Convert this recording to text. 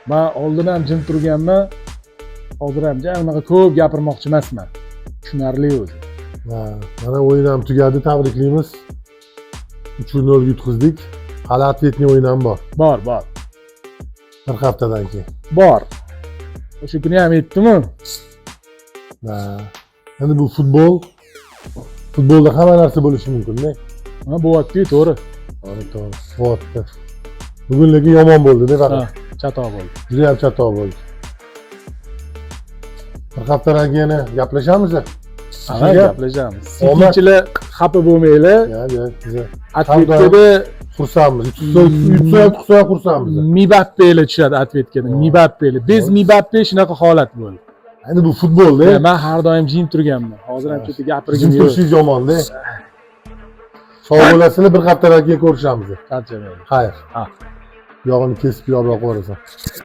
Men oldin ham jim turganman. Hozir ham unaqa ko'p gapirmoqchi emasman. Tushunarli o'zi. Mana o'yin ham tugadi, tabriklaymiz. 3-0 yutqizdik. Hali ответный o'yin ham bor. Bor. Bir haftadan keyin. Bor. O'sha kuni ham aytdim-ku. Endi bu futbol. Futbolda hamma narsa bo'lishi mumkin-da. Ha, bo'lyapti, to'g'ri. To'g'ri. Bo'lyapti. Bugunligi yomon bo'ldi-da faqat. Chatoq bo'ldi. Juda ham chatoq bo'ldi. Bir haftadan keyin gaplashamiz. Ha, gaplashamiz. Ikkinchilar xafa bo'lmanglar. Güzel. Atletikada xursandmiz. Yutsa xursandmiz. Mbappélar tushadi Atletikada. Mbappélar. Biz Mbappé shunaqa holat bo'ldi. Endi bu futbolda. Men har doim jim turganman. Hozir ham chetga gapirgim Jim yo'q. turishingiz yomon-da. Sog' bo'lasizlar, bir haftadan keyin ko'rishamiz. Charchamaydi. Xayr. Ha. Yog'ini kesib yo'q qo'yasan.